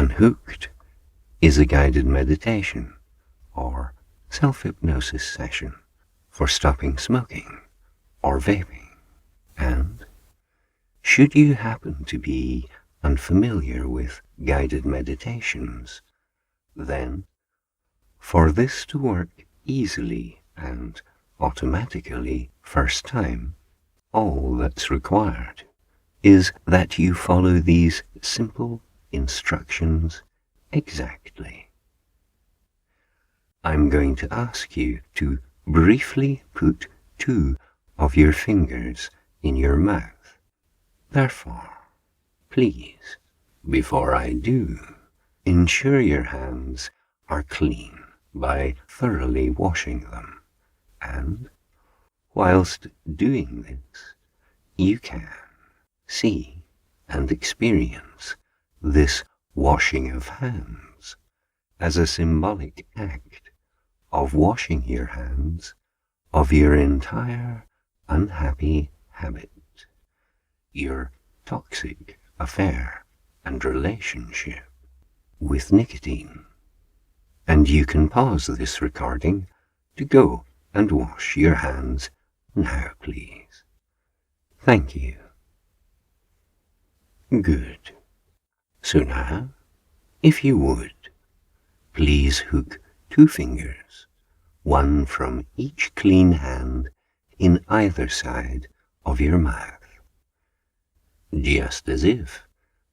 Unhooked is a guided meditation or self-hypnosis session for stopping smoking or vaping. And should you happen to be unfamiliar with guided meditations, then for this to work easily and automatically first time, all that's required is that you follow these simple instructions exactly. I'm going to ask you to briefly put 2 of your fingers in your mouth. Therefore, please, before I do, ensure your hands are clean by thoroughly washing them, and whilst doing this, you can see and experience this washing of hands as a symbolic act of washing your hands of your entire unhappy habit, your toxic affair and relationship with nicotine. And you can pause this recording to go and wash your hands now, please. Thank you. Good. So now, if you would, please hook 2 fingers, one from each clean hand in either side of your mouth, just as if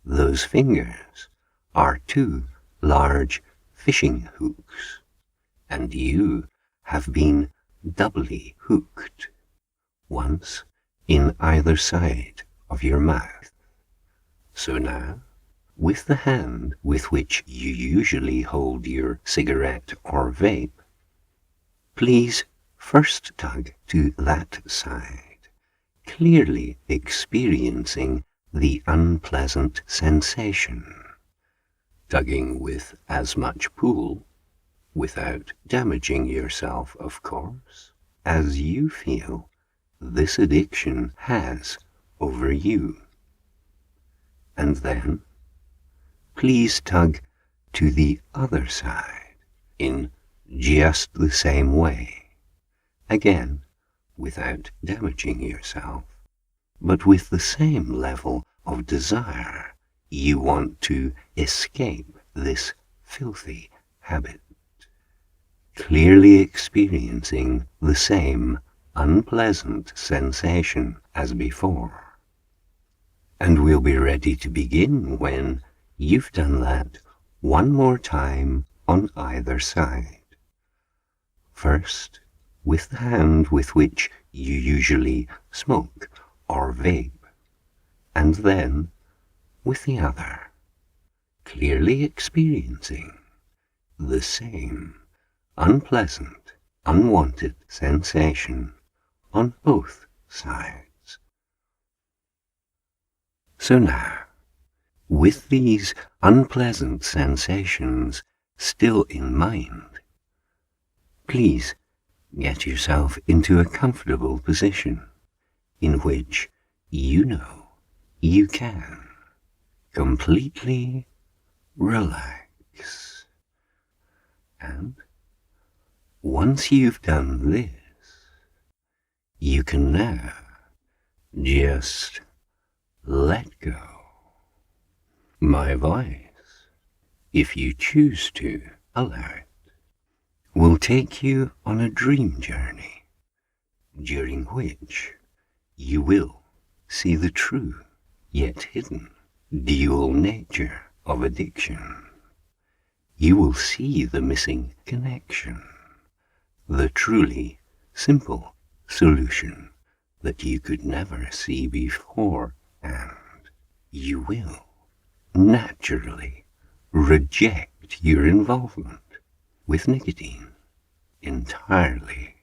those fingers are 2 large fishing hooks, and you have been doubly hooked, once in either side of your mouth. So now, with the hand with which you usually hold your cigarette or vape, please first tug to that side, clearly experiencing the unpleasant sensation, tugging with as much pull, without damaging yourself, of course, as you feel this addiction has over you. And then, please tug to the other side in just the same way, again without damaging yourself, but with the same level of desire. You want to escape this filthy habit, clearly experiencing the same unpleasant sensation as before. And we'll be ready to begin when you've done that one more time on either side. First, with the hand with which you usually smoke or vape, and then with the other, clearly experiencing the same unpleasant, unwanted sensation on both sides. So now, with these unpleasant sensations still in mind, please get yourself into a comfortable position in which you know you can completely relax. And once you've done this, you can now just let go. My voice, if you choose to allow it, will take you on a dream journey, during which you will see the true, yet hidden, dual nature of addiction. You will see the missing connection, the truly simple solution that you could never see before, and you will naturally reject your involvement with nicotine entirely,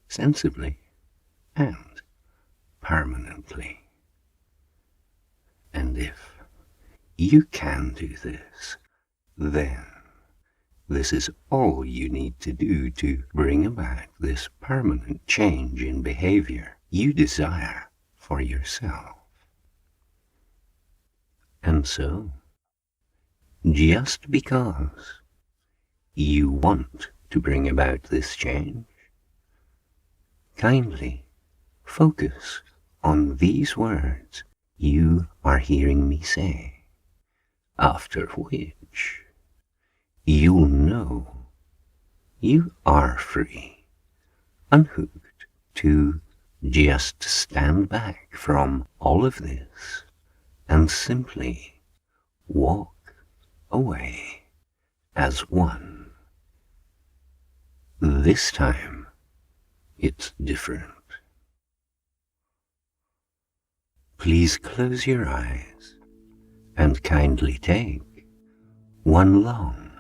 sensibly, and permanently. And if you can do this, then this is all you need to do to bring about this permanent change in behaviour you desire for yourself. And so, just because you want to bring about this change, kindly focus on these words you are hearing me say, after which you'll know you are free, unhooked, to just stand back from all of this and simply walk away as one. This time, it's different. Please close your eyes and kindly take one long,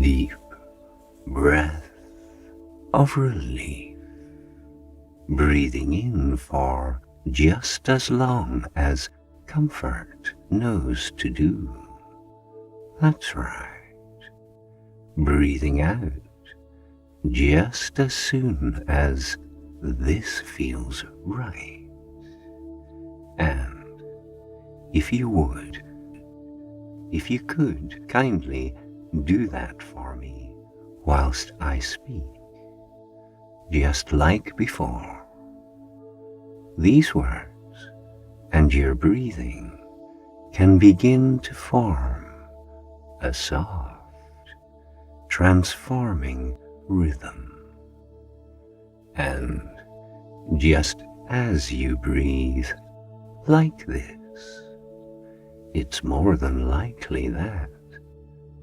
deep breath of relief, breathing in for just as long as comfort knows to do. That's right. Breathing out just as soon as this feels right. And if you could kindly do that for me whilst I speak, just like before. These words and your breathing can begin to form a soft, transforming rhythm. And just as you breathe like this, it's more than likely that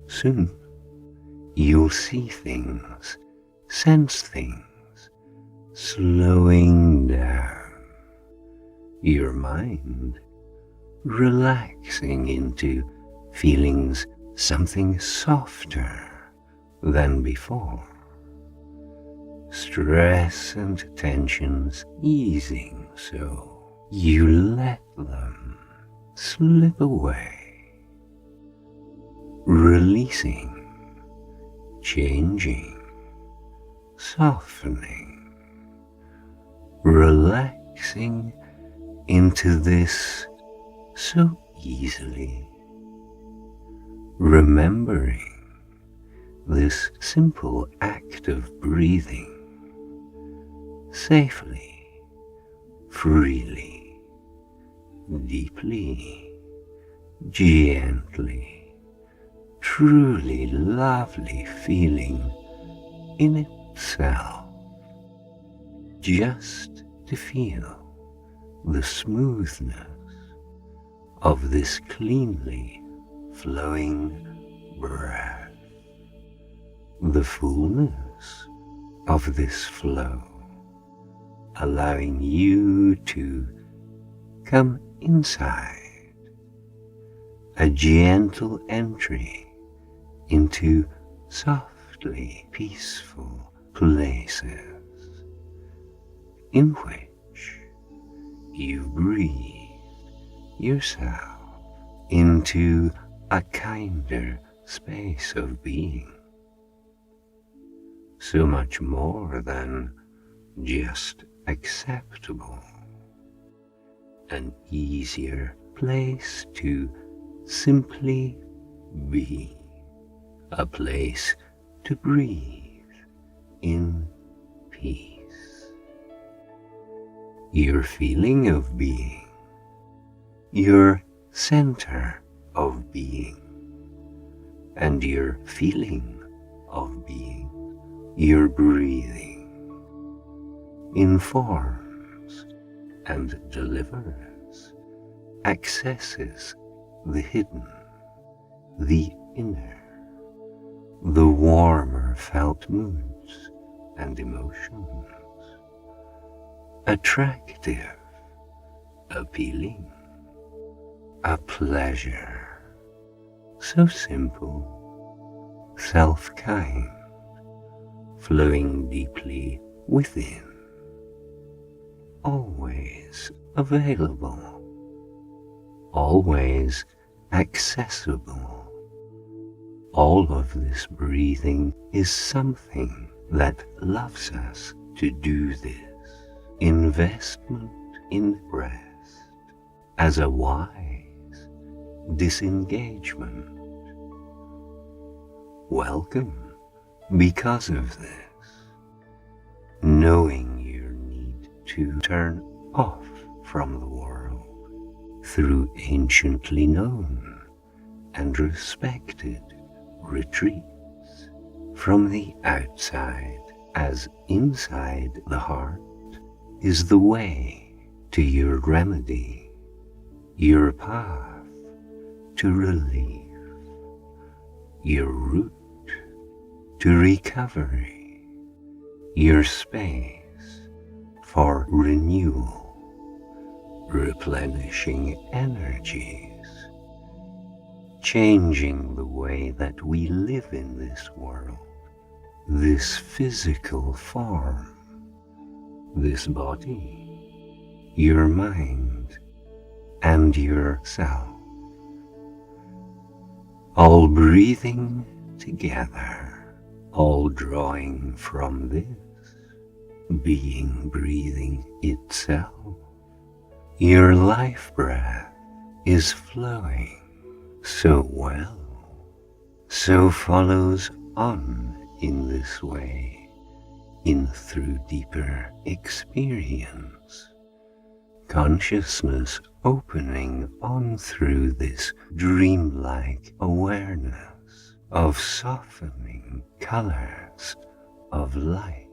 soon you'll see things, sense things, slowing down, your mind relaxing into feelings something softer than before, stress and tensions easing so you let them slip away, releasing, changing, softening, relaxing into this so easily, remembering this simple act of breathing safely, freely, deeply, gently, truly lovely feeling in itself, just to feel the smoothness of this cleanly flowing breath, the fullness of this flow, allowing you to come inside, a gentle entry into softly peaceful places in which you breathe yourself into a kinder space of being, so much more than just acceptable, an easier place to simply be, a place to breathe in peace. Your feeling of being, your center of being, and your feeling of being, your breathing, informs and delivers, accesses the hidden, the inner, the warmer felt moods and emotions, attractive, appealing, a pleasure, so simple, self-kind, flowing deeply within, always available, always accessible. All of this breathing is something that loves us to do this. Investment in rest as a wise disengagement welcome because of this, knowing your need to turn off from the world through anciently known and respected retreats from the outside as inside the heart is the way to your remedy, your path to relief, your route to recovery, your space for renewal, replenishing energies, changing the way that we live in this world, this physical form, this body, your mind, and yourself, all breathing together, all drawing from this, being breathing itself. Your life breath is flowing so well, so follows on in this way, in through deeper experience, consciousness opening on through this dreamlike awareness of softening colors of light,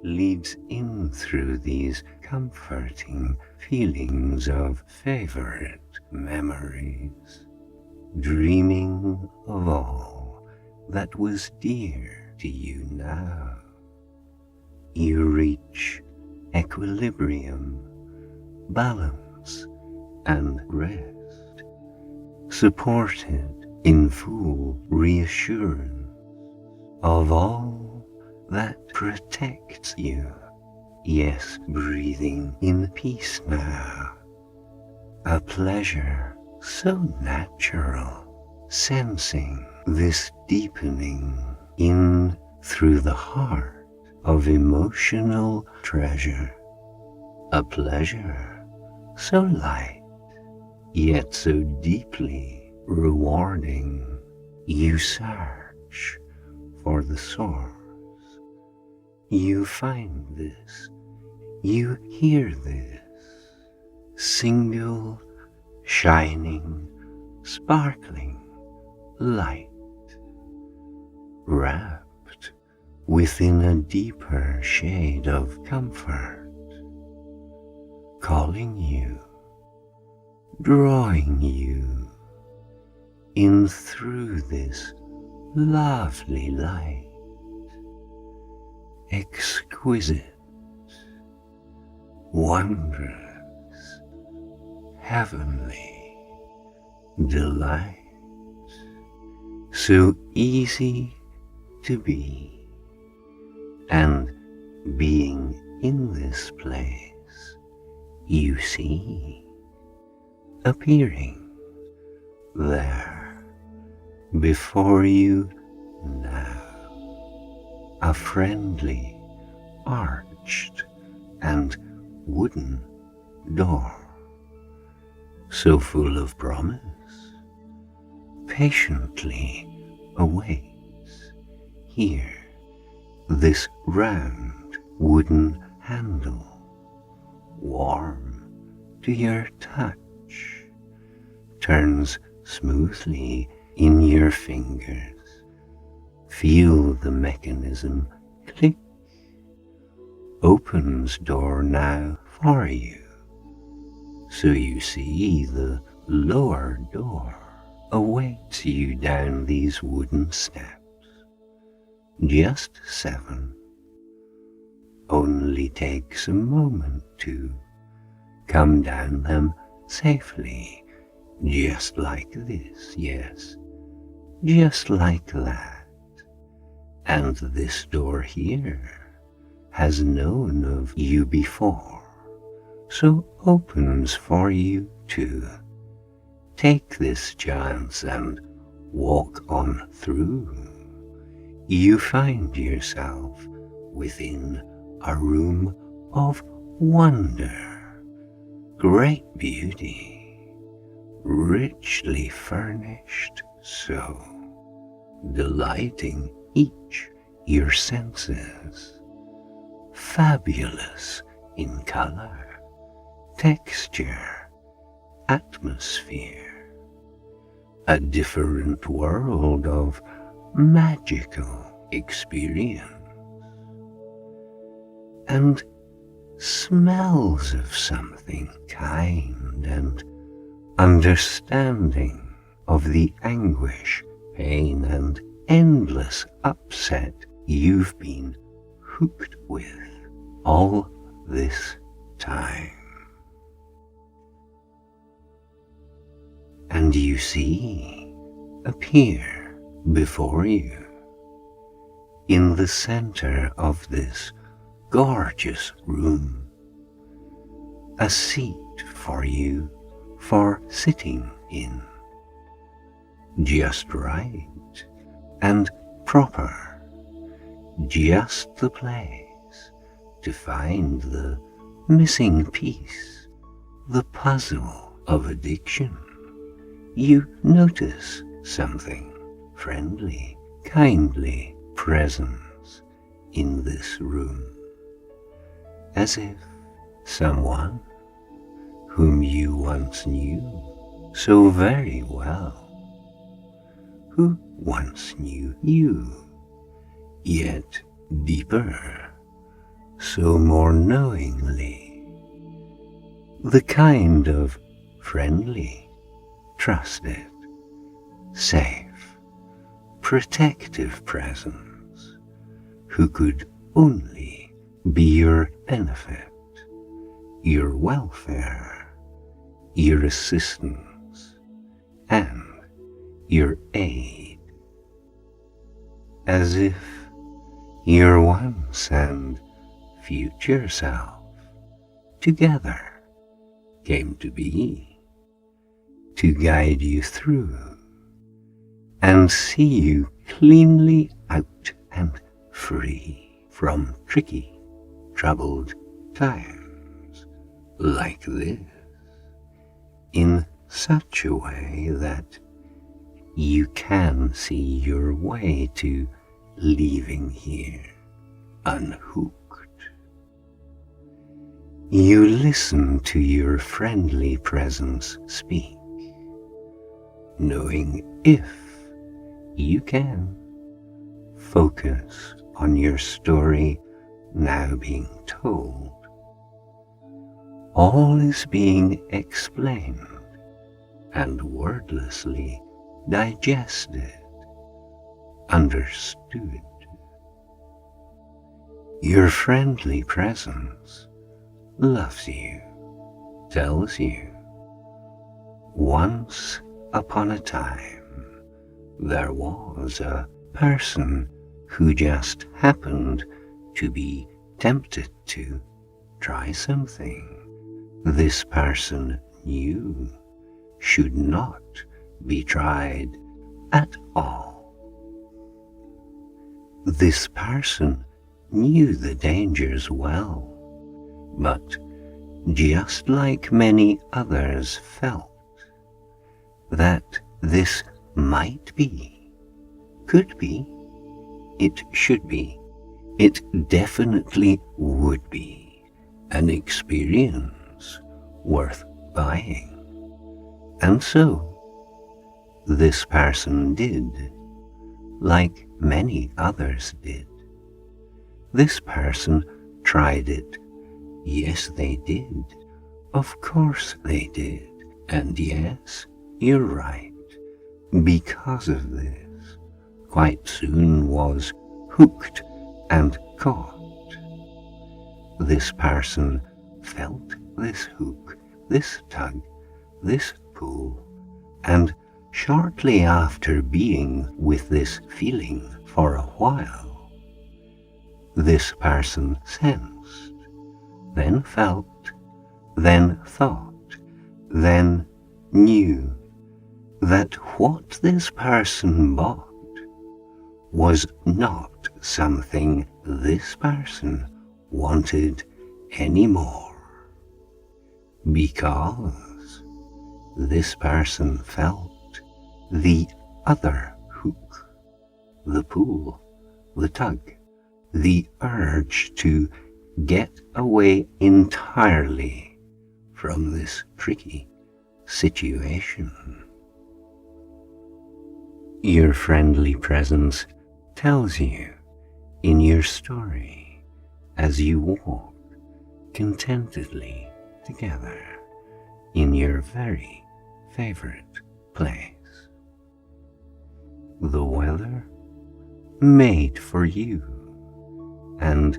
leads in through these comforting feelings of favorite memories, dreaming of all that was dear to you now. You reach equilibrium, balance, and rest, supported in full reassurance of all that protects you. Yes, breathing in peace now, a pleasure so natural, sensing this deepening in through the heart of emotional treasure, a pleasure so light, yet so deeply rewarding. You search for the source. You find this, you hear this, single, shining, sparkling light, wrapped within a deeper shade of comfort, calling you, drawing you in through this lovely light, exquisite, wondrous, heavenly delight, so easy to be, and being in this place, you see, appearing there before you now, a friendly, arched, and wooden door, so full of promise, patiently awaits here this round wooden handle, warm to your touch, turns smoothly in your fingers. Feel the mechanism click, opens door now for you, so you see the lower door awaits you down these wooden steps. Just 7. Only takes a moment to come down them safely, just like this, yes, just like that. And this door here has known of you before, so opens for you to take this chance and walk on through. You find yourself within a room of wonder, great beauty, richly furnished, so delighting each your senses, fabulous in colour, texture, atmosphere, a different world of magical experience, and smells of something kind and understanding of the anguish, pain, and endless upset you've been hooked with all this time. And you see appear before you, in the center of this gorgeous room, a seat for you for sitting in, just right and proper, just the place to find the missing piece, the puzzle of addiction. You notice something friendly, kindly presence in this room, as if someone whom you once knew so very well, who once knew you, yet deeper, so more knowingly, the kind of friendly, trusted, safe, protective presence who could only be your benefit, your welfare, your assistance, and your aid, as if your once and future self together came to be, to guide you through and see you cleanly out and free from tricky, troubled times like this, in such a way that you can see your way to leaving here unhooked. You listen to your friendly presence speak, knowing if you can focus on your story now being told, all is being explained and wordlessly digested, understood. Your friendly presence loves you, tells you, once upon a time there was a person who just happened to be tempted to try something this person knew should not be tried at all. This person knew the dangers well, but just like many others felt that this might be, could be, it should be, it definitely would be an experience worth buying. And so, this person did, like many others did. This person tried it. Yes, they did. Of course they did. And yes, you're right. Because of this, quite soon was hooked and caught. This person felt this hook, this tug, this pull, and shortly after being with this feeling for a while, this person sensed, then felt, then thought, then knew that what this person bought was not something this person wanted anymore, because this person felt the other hook, the pull, the tug, the urge to get away entirely from this tricky situation. Your friendly presence tells you in your story as you walk contentedly together in your very favorite place. The weather made for you, and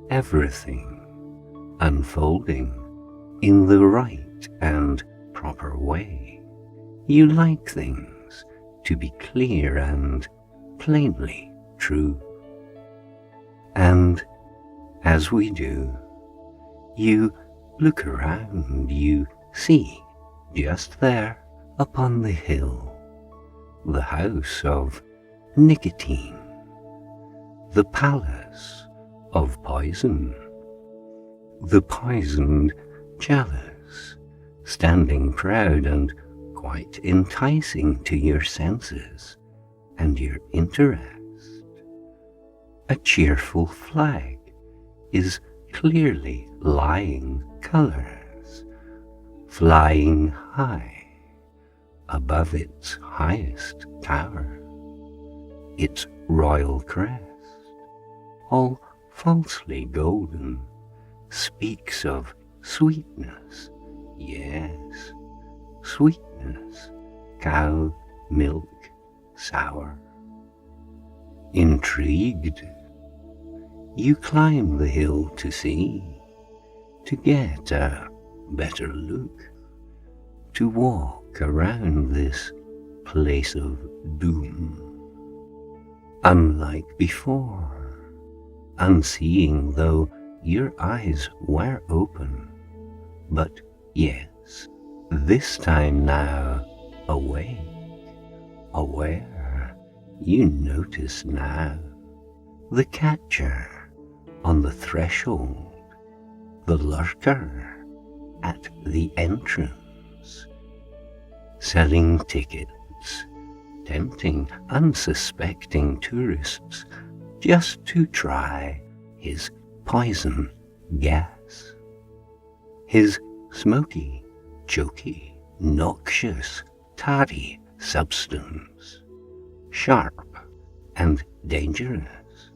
everything unfolding in the right and proper way. You like things to be clear and plainly true. And as we do, you look around, you see just there upon the hill the house of nicotine, the palace of poison, the poisoned chalice, standing proud and quite enticing to your senses and your interest. A cheerful flag is clearly lying colours, flying high above its highest tower. Its royal crest, all falsely golden, speaks of sweetness, yes, sweetness, cow milk sour. Intrigued, you climb the hill to see, to get a better look, to walk around this place of doom. Unlike before, unseeing though your eyes were open, but yes, this time now awake, aware, you notice now the catcher on the threshold, the lurker at the entrance, selling tickets, tempting unsuspecting tourists just to try his poison gas, his smoky, choky, noxious, tarry substance, sharp and dangerous,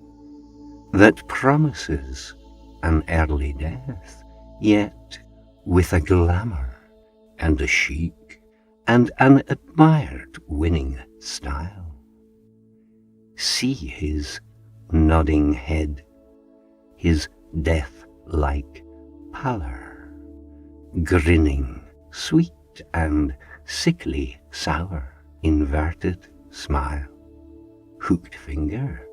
that promises an early death, yet with a glamour and a chic and an admired winning style. See his nodding head, his death-like pallor, grinning, sweet and sickly sour, inverted smile, hooked finger,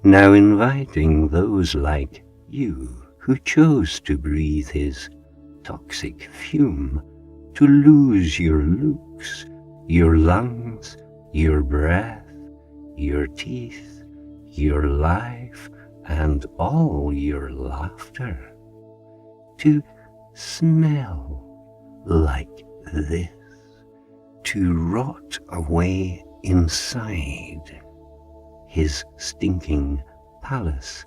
now inviting those like you who chose to breathe his toxic fume, to lose your looks, your lungs, your breath, your teeth, your life, and all your laughter, to smell like this, to rot away inside his stinking palace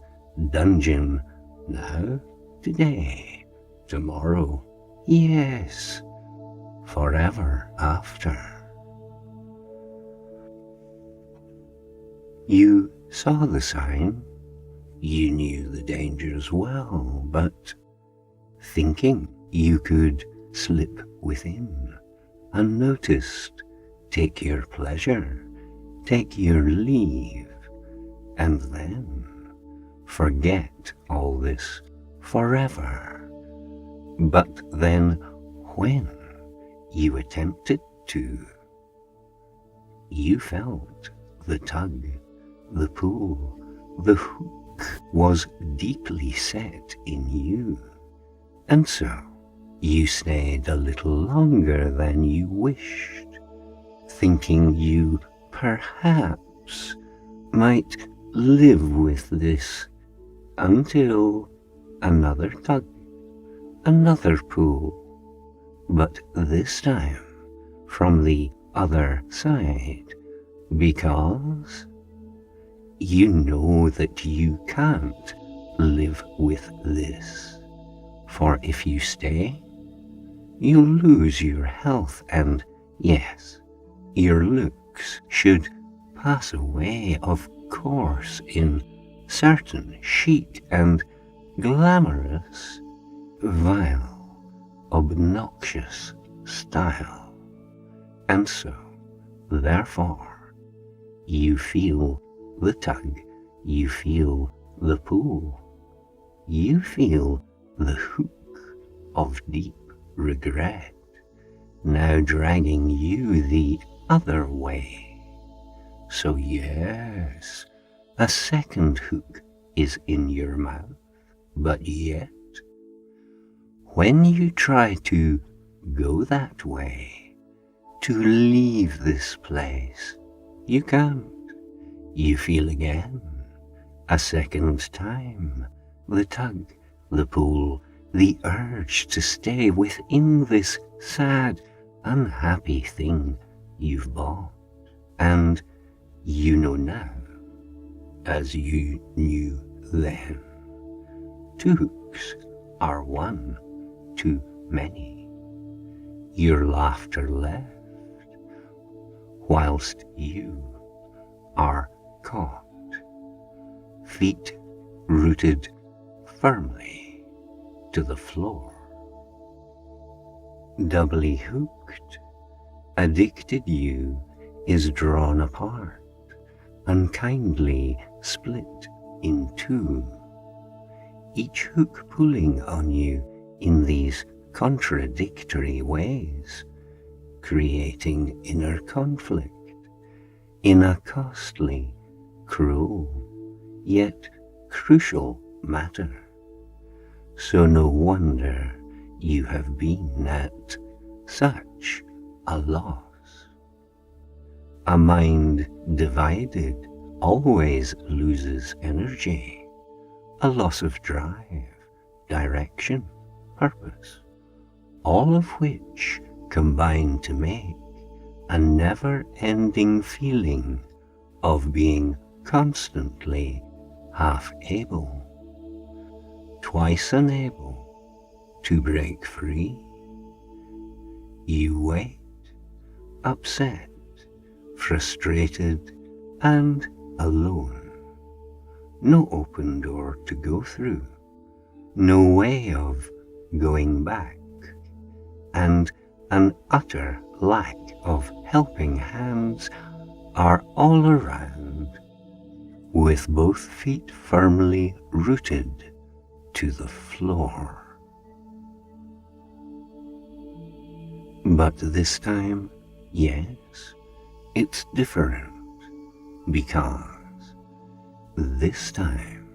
dungeon now, today, tomorrow, yes, forever after. You saw the sign, you knew the dangers well, but thinking you could slip within, unnoticed, take your pleasure, take your leave, and then forget all this forever. But then when you attempted to, you felt the tug, the pull, the hook was deeply set in you, and so you stayed a little longer than you wished, thinking you perhaps might live with this until another tug, another pull, but this time from the other side, because You know that you can't live with this, for if you stay, you'll lose your health and, yes, your looks should pass away, of course, in certain chic and glamorous, vile, obnoxious style. And so, therefore, you feel the tug, you feel the pull, you feel the hook of deep regret, now dragging you the other way. So yes, a second hook is in your mouth, but yet, when you try to go that way, to leave this place, you can't. You feel again, a second time, the tug, the pull, the urge to stay within this sad, unhappy thing you've bought. And you know now, as you knew then, two hooks are one too many. Your laughter left, whilst you are caught, feet rooted firmly to the floor. Doubly hooked, addicted you is drawn apart, unkindly split in two, each hook pulling on you in these contradictory ways, creating inner conflict in a costly, cruel, yet crucial matter. So no wonder you have been at such a loss. A mind divided always loses energy, a loss of drive, direction, purpose, all of which combine to make a never-ending feeling of being constantly half able, twice unable to break free. You wait, upset, frustrated, and alone. No open door to go through, no way of going back, and an utter lack of helping hands are all around, with both feet firmly rooted to the floor. But this time, yes, it's different, because this time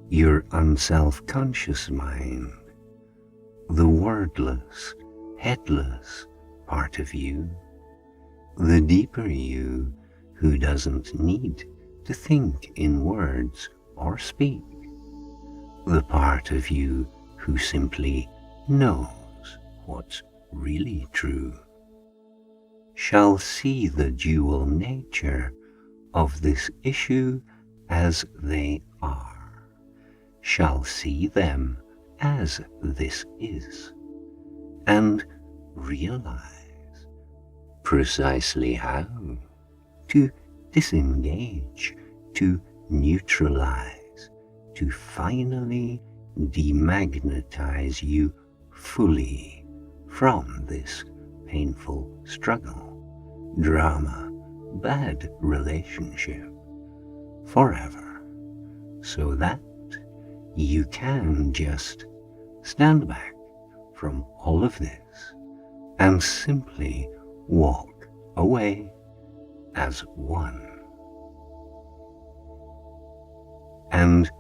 your unself-conscious mind, the wordless, headless part of you, the deeper you who doesn't need to think in words or speak, the part of you who simply knows what's really true, shall see the dual nature of this issue as they are, shall see them as this is, and realize precisely how to disengage, to neutralize, to finally demagnetize you fully from this painful struggle, drama, bad relationship, forever, so that you can just stand back from all of this and simply walk away as one. And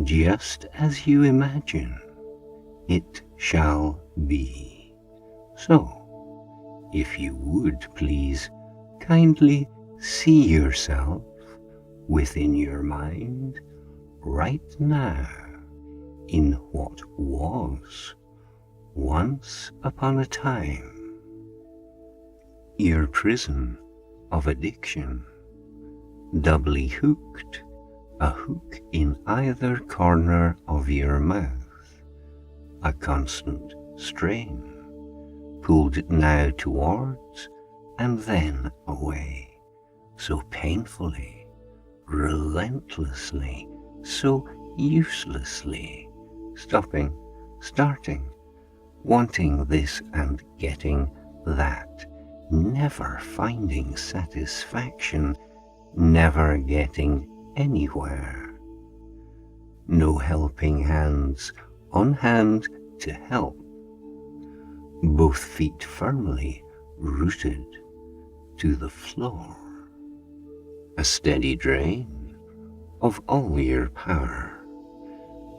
just as you imagine, it shall be. So, if you would please kindly see yourself within your mind right now in what was once upon a time your prison of addiction, doubly hooked a hook in either corner of your mouth, a constant strain, pulled now towards and then away, so painfully, relentlessly, so uselessly, stopping, starting, wanting this and getting that, never finding satisfaction, never getting anywhere. No helping hands on hand to help, both feet firmly rooted to the floor. A steady drain of all your power,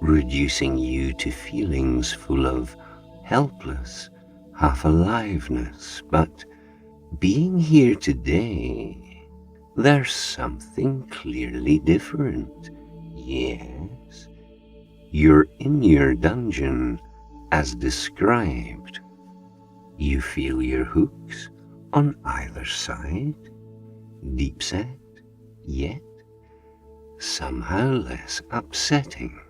reducing you to feelings full of helpless half-aliveness. But being here today, there's something clearly different. Yes, you're in your dungeon as described. You feel your hooks on either side, deep set, yet somehow less upsetting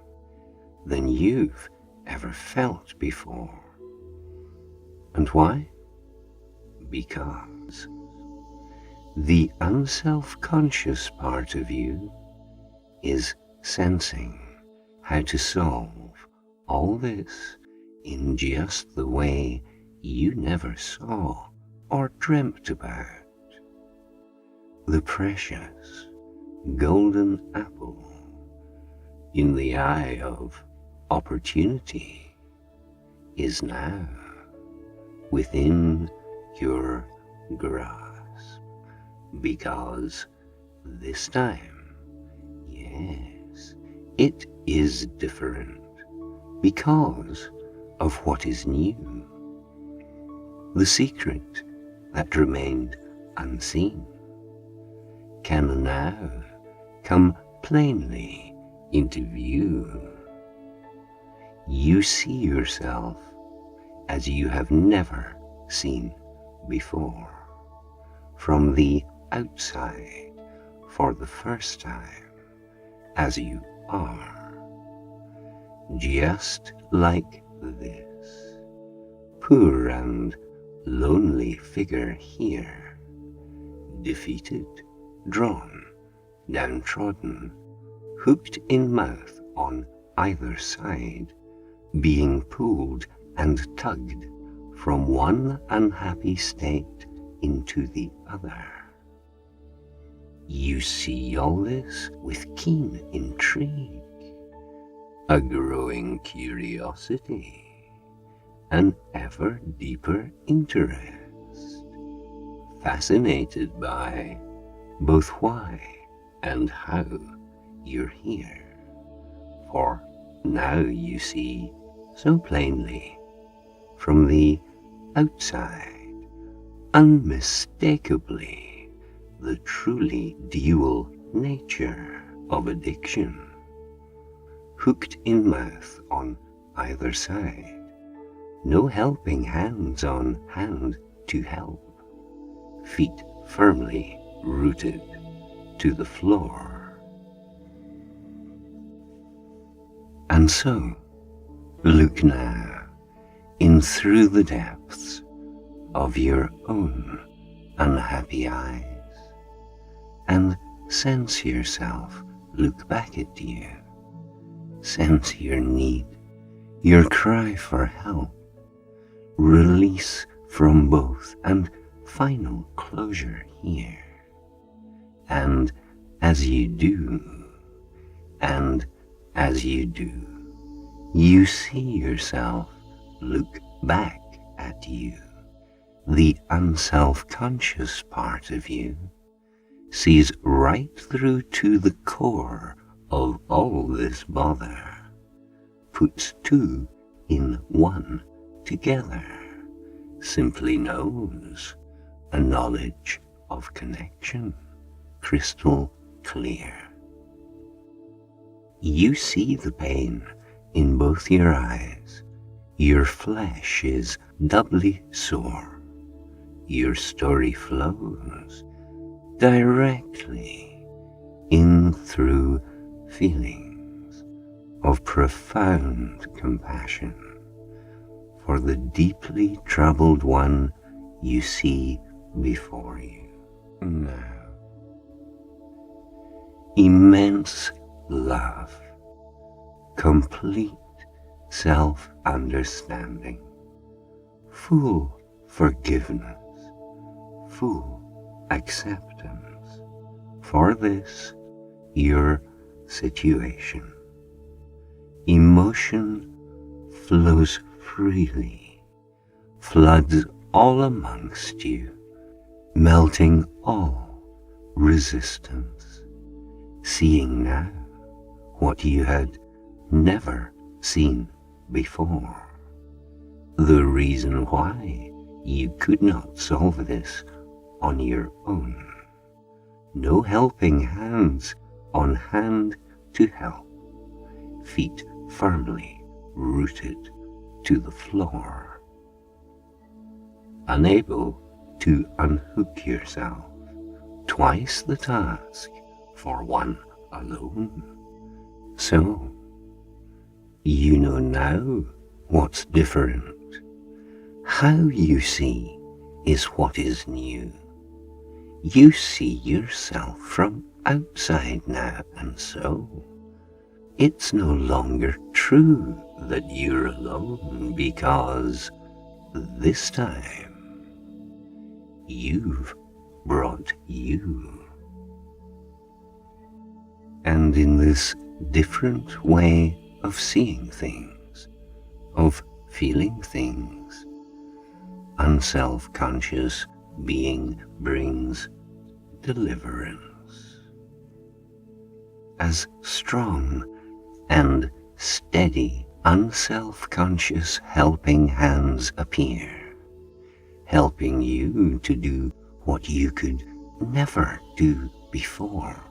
than you've ever felt before. And why? Because the unself-conscious part of you is sensing how to solve all this in just the way you never saw or dreamt about. The precious golden apple in the eye of opportunity is now within your grasp, because this time, yes, it is different because of what is new. The secret that remained unseen can now come plainly into view. You see yourself as you have never seen before, from the outside for the first time, as you are, just like this poor and lonely figure here, defeated, drawn, downtrodden, hooked in mouth on either side, being pulled and tugged from one unhappy state into the other. You see all this with keen intrigue, a growing curiosity, an ever deeper interest, fascinated by both why and how you're here. For now you see so plainly from the outside, unmistakably, the truly dual nature of addiction. Hooked in mouth on either side, no helping hands on hand to help, feet firmly rooted to the floor. And so, look now in through the depths of your own unhappy eyes, and sense yourself look back at you. Sense your need, your cry for help, release from both, and final closure here. And as you do, you see yourself look back at you. The unself-conscious part of you sees right through to the core of all this bother, puts two in one together, simply knows a knowledge of connection, crystal clear. You see the pain in both your eyes. Your flesh is doubly sore. Your story flows directly in through feelings of profound compassion for the deeply troubled one you see before you. Now, immense love, complete self-understanding, full forgiveness, full acceptance for this, your situation. Emotion flows freely, floods all amongst you, melting all resistance, seeing now what you had never seen before. The reason why you could not solve this on your own. No helping hands on hand to help, feet firmly rooted to the floor. Unable to unhook yourself, twice the task for one alone. So, you know now what's different. How you see is what is new. You see yourself from outside now, and so it's no longer true that you're alone, because this time you've brought you. And in this different way of seeing things, of feeling things, unself-conscious being brings deliverance. As strong and steady, unself-conscious helping hands appear, helping you to do what you could never do before.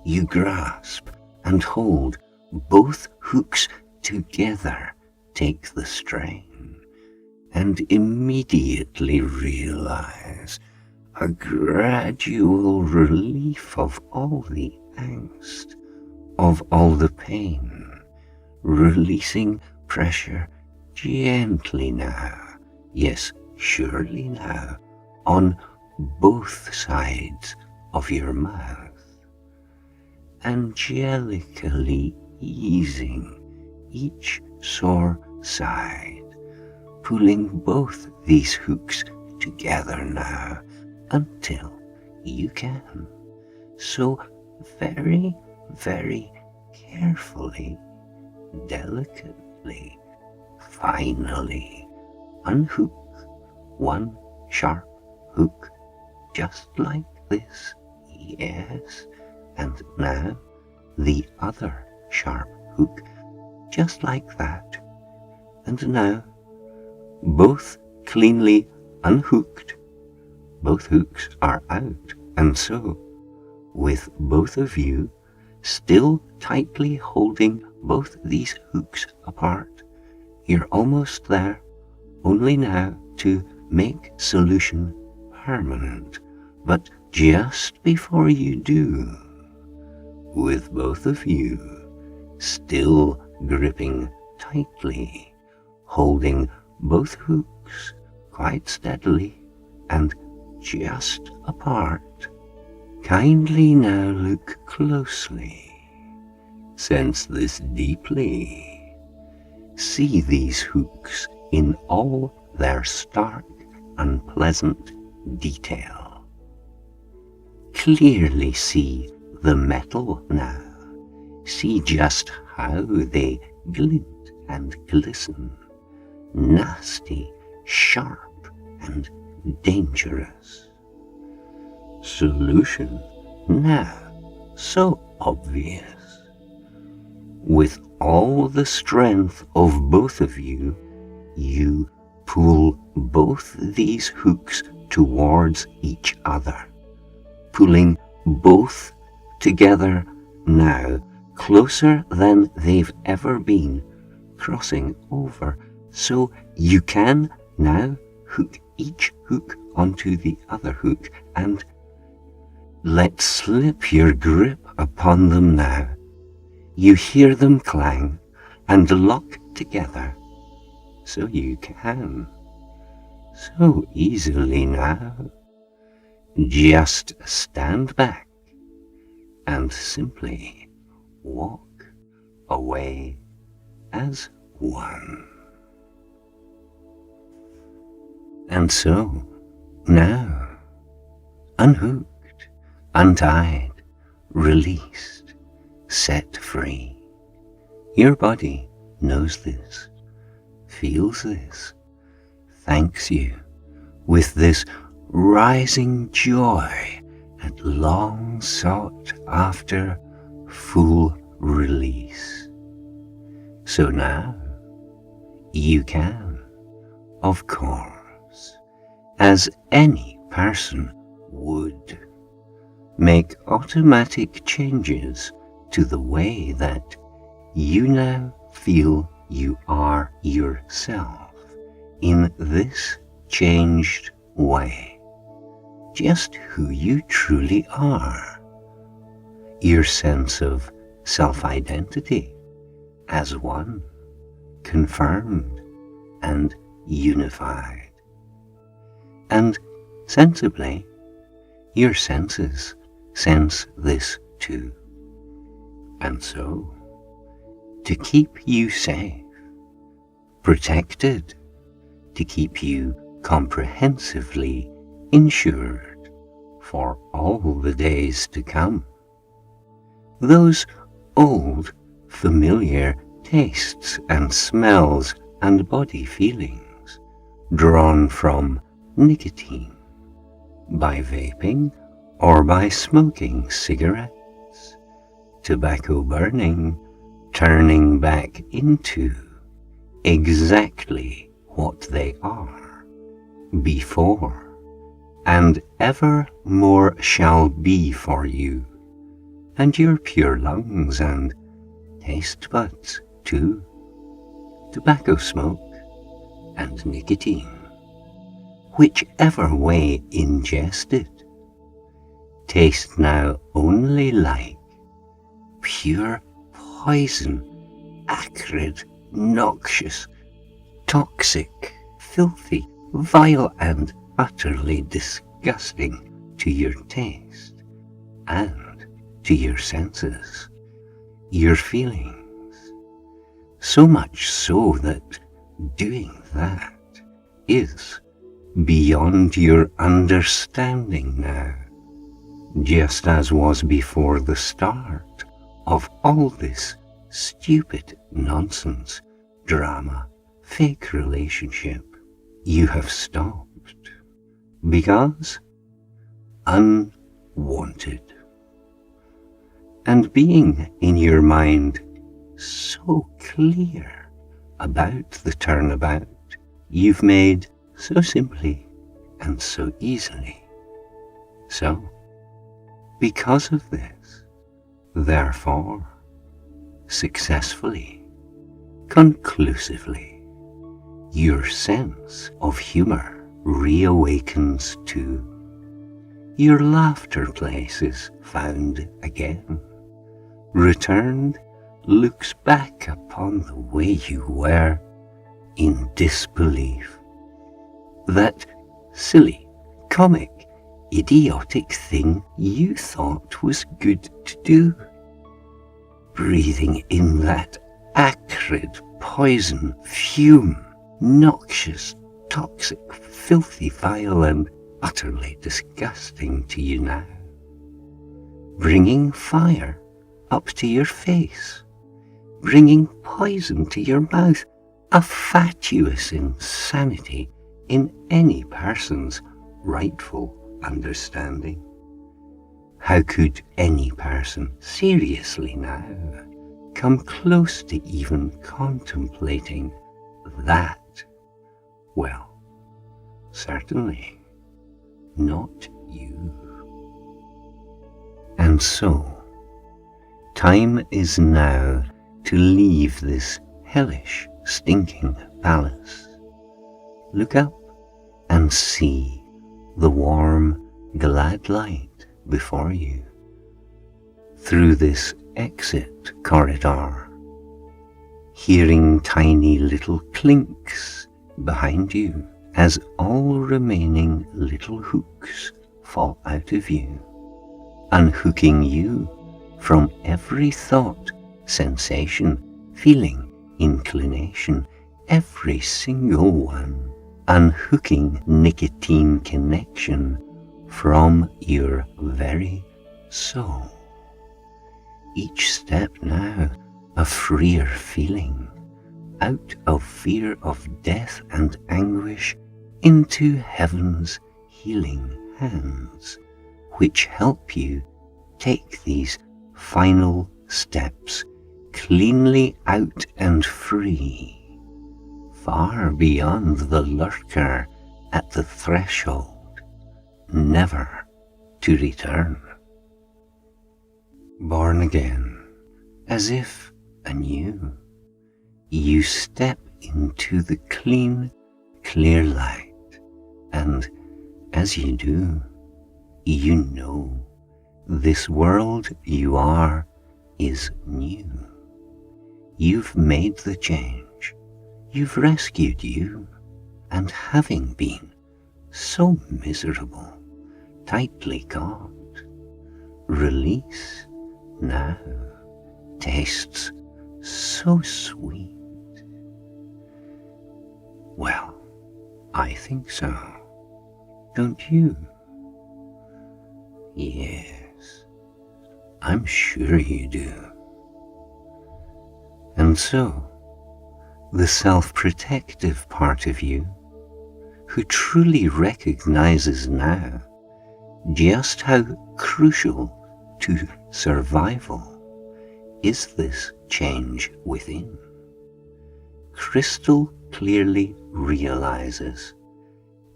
You grasp and hold both hooks together, take the strain, and immediately realize a gradual relief of all the angst, of all the pain, releasing pressure gently now, yes, surely now, on both sides of your mouth, angelically easing each sore side, pulling both these hooks together now until you can, so very, very carefully, delicately, finally, unhook one sharp hook, just like this, yes, and now the other sharp hook, just like that, and now both cleanly unhooked, both hooks are out, and so, with both of you still tightly holding both these hooks apart, you're almost there, only now to make solution permanent. But just before you do, with both of you still gripping tightly, holding both hooks quite steadily and just apart, kindly now look closely, sense this deeply, see these hooks in all their stark, unpleasant detail. Clearly see the metal now, see just how they glint and glisten, nasty, sharp, and dangerous. Solution now so obvious. With all the strength of both of you, you pull both these hooks towards each other, pulling both together now, closer than they've ever been, crossing over, so you can now hook each hook onto the other hook and let slip your grip upon them now, You hear them clang and lock together, so you can, so easily now, just stand back and simply walk away as one. And so, now, unhooked, untied, released, set free. Your body knows this, feels this, thanks you with this rising joy at long sought after full release. So now you can, of course, as any person would, make automatic changes to the way that you now feel you are yourself in this changed way, just who you truly are, your sense of self-identity as one, confirmed and unified. And sensibly, your senses sense this too. And so, to keep you safe, protected, to keep you comprehensively insured for all the days to come, those old, familiar tastes and smells and body feelings drawn from nicotine, by vaping or by smoking cigarettes, tobacco burning, turning back into exactly what they are before, and ever more shall be for you, and your pure lungs and taste buds too, tobacco smoke and nicotine, whichever way ingested, taste now only like pure poison, acrid, noxious, toxic, filthy, vile, and utterly disgusting to your taste and to your senses, your feelings. So much so that doing that is beyond your understanding now, just as was before the start of all this stupid nonsense, drama, fake relationship. You have stopped because unwanted. And being in your mind so clear about the turnabout you've made so simply and so easily. So, because of this, therefore, successfully, conclusively, your sense of humour reawakens too. Your laughter place is found again. Returned, looks back upon the way you were in disbelief. That silly, comic, idiotic thing you thought was good to do. Breathing in that acrid poison, fume, noxious, toxic, filthy, vile, and utterly disgusting to you now. Bringing fire up to your face, bringing poison to your mouth, a fatuous insanity in any person's rightful understanding. How could any person seriously now come close to even contemplating that? Well, certainly not you. And so, time is now to leave this hellish, stinking palace. Look up and see the warm, glad light before you. through this exit corridor, hearing tiny little clinks behind you as all remaining little hooks fall out of you, unhooking you from every thought, sensation, feeling, inclination, every single one, unhooking nicotine connection from your very soul. Each step now a freer feeling, out of fear of death and anguish into heaven's healing hands, which help you take these final steps cleanly out and free, far beyond the lurker at the threshold, never to return. Born again, as if anew, you step into the clean, clear light, and as you do, you know this world you are is new. You've made the change, you've rescued you, and having been so miserable, tightly caught, release now tastes so sweet. Well, I think so, don't you? Yes, I'm sure you do. And so, the self-protective part of you, who truly recognizes now just how crucial to survival is this change within, crystal clearly realizes,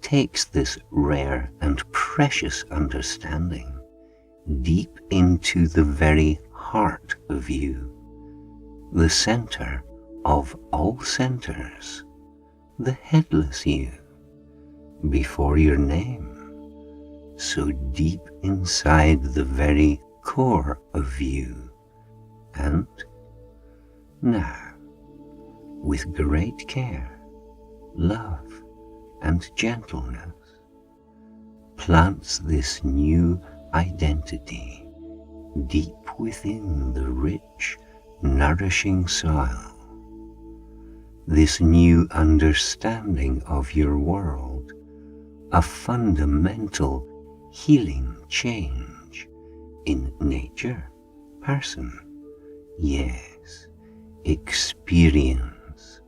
takes this rare and precious understanding deep into the very heart of you, the center of all centers, the headless you, before your name, so deep inside the very core of you. And now, with great care, love, and gentleness, plants this new identity deep within the rich, nourishing soil. This new understanding of your world, a fundamental healing change in nature, person, yes, experience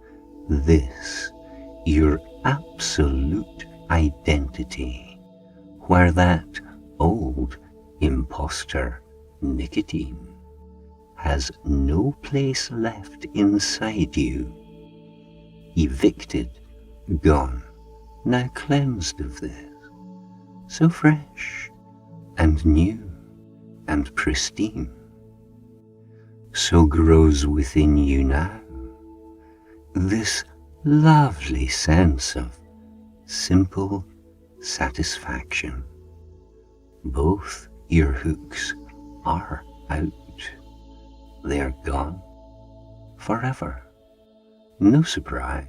this, your absolute identity, where that old imposter nicotine has no place left inside you. Evicted, gone, now cleansed of this, so fresh and new and pristine. So grows within you now this lovely sense of simple satisfaction. Both your hooks are out. They're gone forever. No surprise.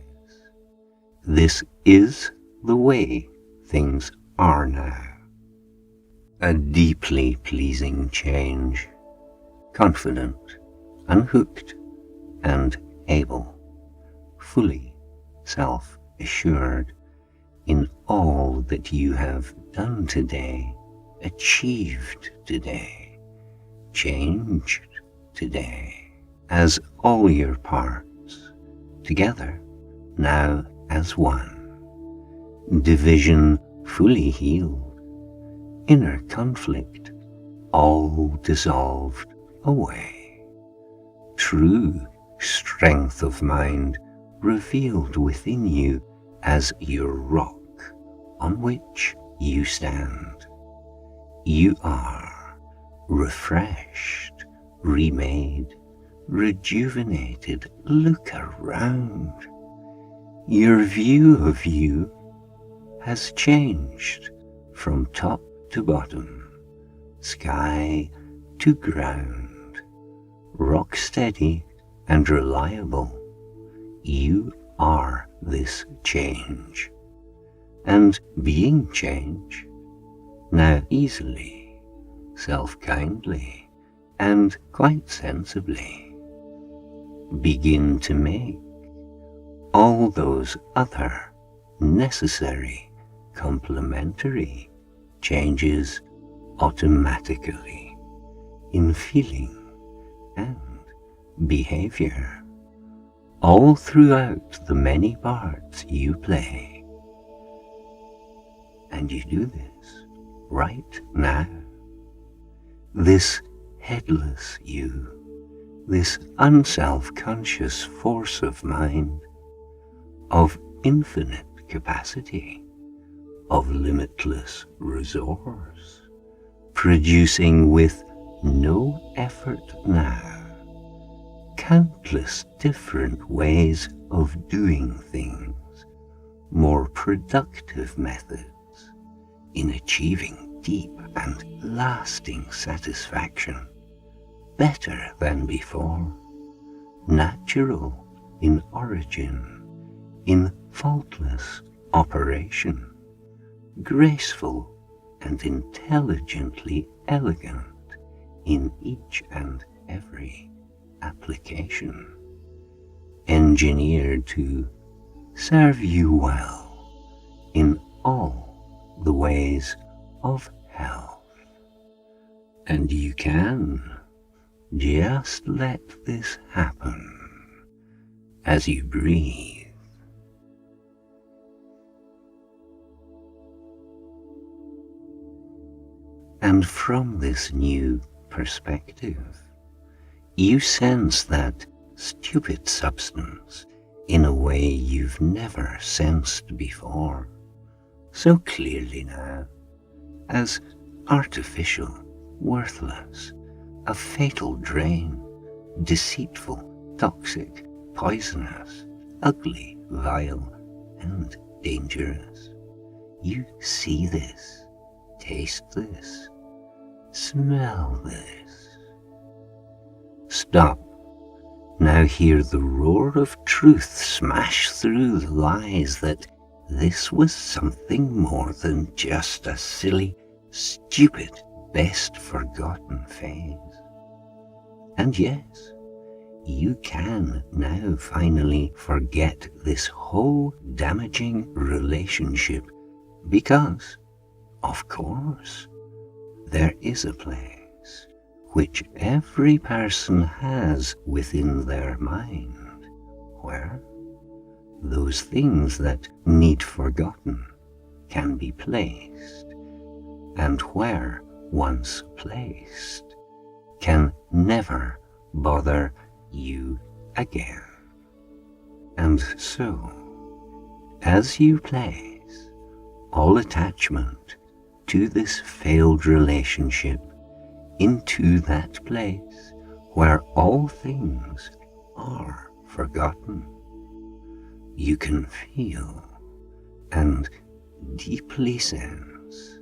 This is the way things are now. A deeply pleasing change, confident, unhooked, and able, fully self-assured in all that you have done today, achieved today, changed today, as all your parts, together, now as one, division fully healed, inner conflict all dissolved away, true strength of mind revealed within you as your rock on which you stand. You are refreshed, remade, rejuvenated. Look around. Your view of you has changed from top to bottom, sky to ground, rock steady and reliable. You are this change, and being change, now easily, self-kindly, and quite sensibly, begin to make all those other necessary complementary changes automatically in feeling and behaviour, all throughout the many parts you play. And you do this right now. This headless you, this unself-conscious force of mind, of infinite capacity, of limitless resource, producing with no effort now countless different ways of doing things, more productive methods in achieving deep and lasting satisfaction, better than before, natural in origin, in faultless operation, graceful and intelligently elegant in each and every application, engineered to serve you well in all the ways of health. And you can just let this happen as you breathe. And from this new perspective, you sense that stupid substance in a way you've never sensed before, so clearly now, as artificial, worthless, a fatal drain, deceitful, toxic, poisonous, ugly, vile, and dangerous. You see this, taste this, smell this. Stop. Now hear the roar of truth smash through the lies that this was something more than just a silly, stupid, best forgotten phase. And yes, you can now finally forget this whole damaging relationship because, of course, there is a place which every person has within their mind where those things that need forgotten can be placed, and where once placed can never bother you again. And so, as you place all attachment to this failed relationship into that place where all things are forgotten, you can feel and deeply sense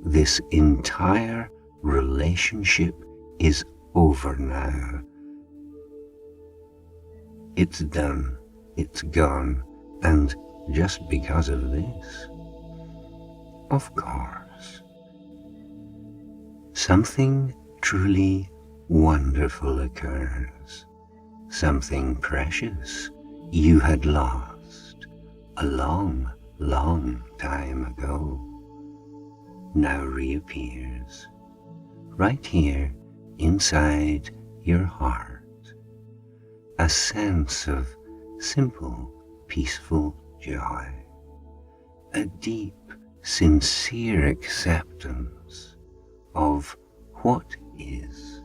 this entire relationship is over now. It's done, it's gone, and just because of this, of course, something truly wonderful occurs, something precious you had lost a long, long time ago, now reappears right here inside your heart, a sense of simple, peaceful joy, a deep, sincere acceptance of what is,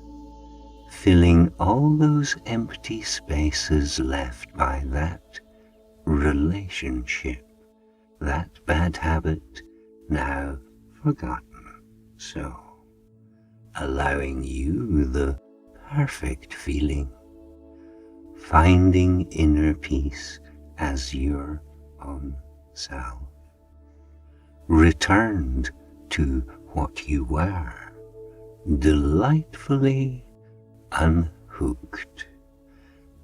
filling all those empty spaces left by that relationship, that bad habit now forgotten, so allowing you the perfect feeling, finding inner peace as your own self, returned to what you were, delightfully unhooked,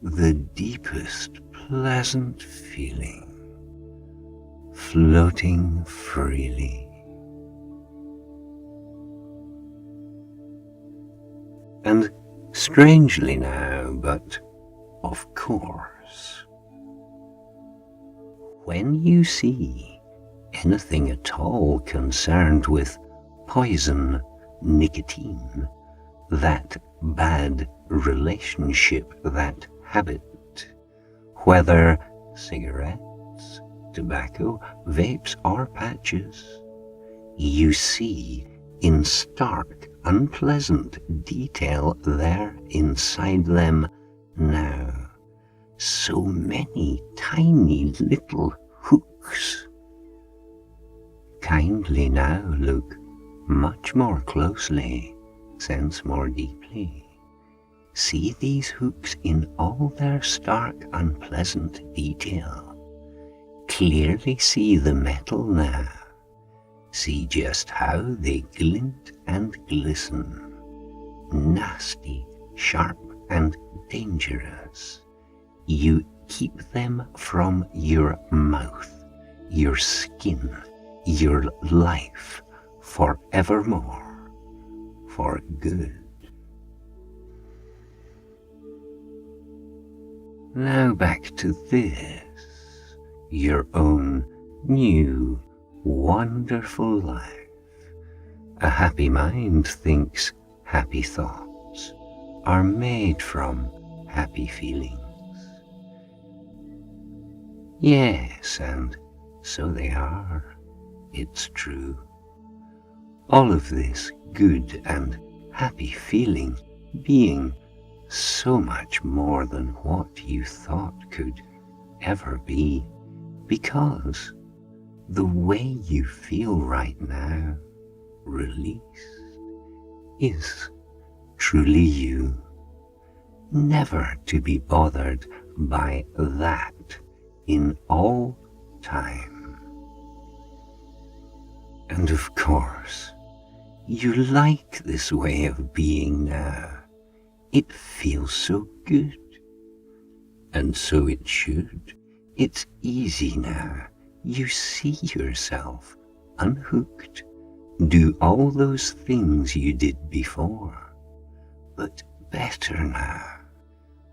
the deepest pleasant feeling, floating freely. And strangely now, but of course, when you see anything at all concerned with poison, nicotine, that bad relationship, that habit, whether cigarettes, tobacco, vapes or patches, you see in stark, unpleasant detail there inside them now so many tiny little hooks. Kindly now look much more closely, sense more deeply. See these hooks in all their stark, unpleasant detail. Clearly see the metal now. See just how they glint and glisten. Nasty, sharp and dangerous. You keep them from your mouth, your skin, your life, forevermore, for good. Now back to this, your own new, wonderful life. A happy mind thinks happy thoughts are made from happy feelings. Yes, and so they are. It's true. All of this good and happy feeling being so much more than what you thought could ever be, because the way you feel right now, released, is truly you, never to be bothered by that in all time. And of course, you like this way of being now. It feels so good. And so it should. It's easy now. You see yourself unhooked. Do all those things you did before, but better now,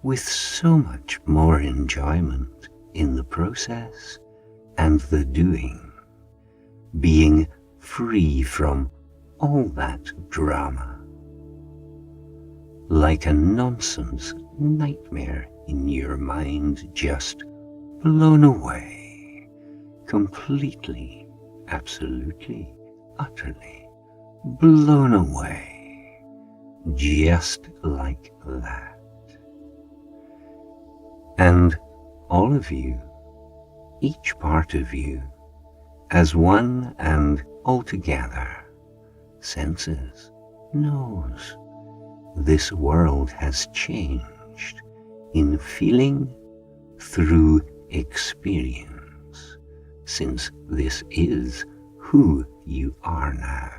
with so much more enjoyment in the process and the doing, being free from all that drama, like a nonsense nightmare in your mind, just blown away, completely, absolutely, utterly, blown away, just like that. And all of you, each part of you, as one and altogether, senses, knows, this world has changed in feeling through experience, since this is who you are now.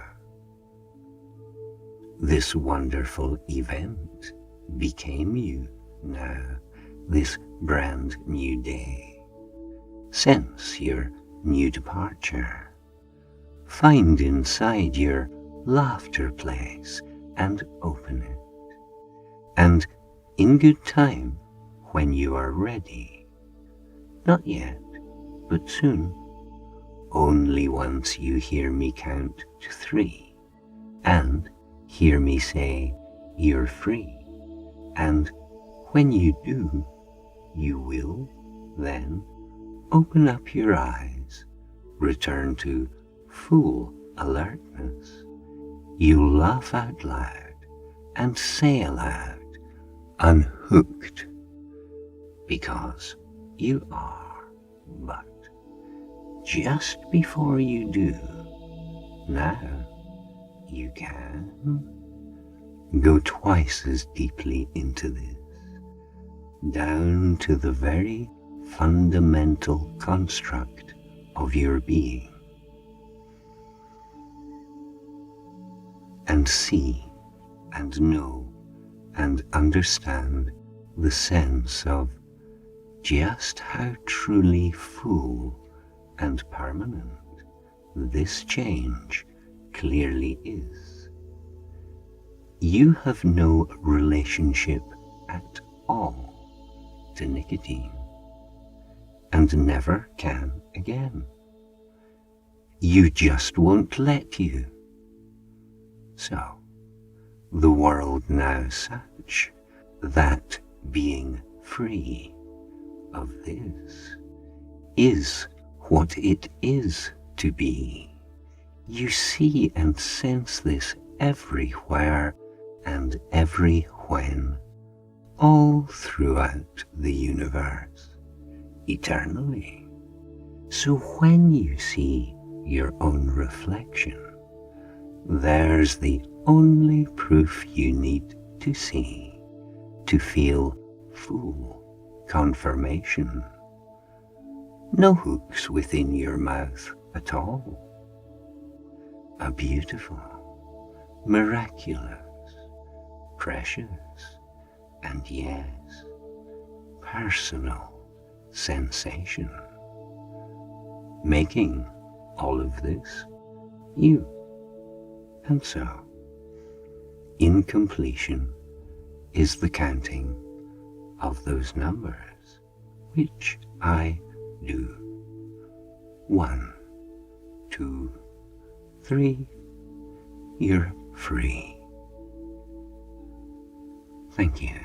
This wonderful event became you now, this brand new day. Sense your new departure. Find inside your laughter place and open it. And in good time, when you are ready, not yet, but soon, only once you hear me count to 3, and hear me say, you're free, and when you do, you will then open up your eyes, return to full alertness. You'll laugh out loud and say aloud, unhooked, because you are. But just before you do, now you can go twice as deeply into this, down to the very fundamental construct of your being, and see and know and understand the sense of just how truly full and permanent this change clearly is. You have no relationship at all to nicotine, and never can again. You just won't let you. So, the world now such that being free of this is what it is to be. You see and sense this everywhere and every when, all throughout the universe, eternally. So when you see your own reflection, there's the only proof you need to see to feel full confirmation. No hooks within your mouth at all. A beautiful, miraculous, precious, and yes, personal sensation. Making all of this you. And so, in completion is the counting of those numbers, which I do. 1, 2, 3, you're free. Thank you.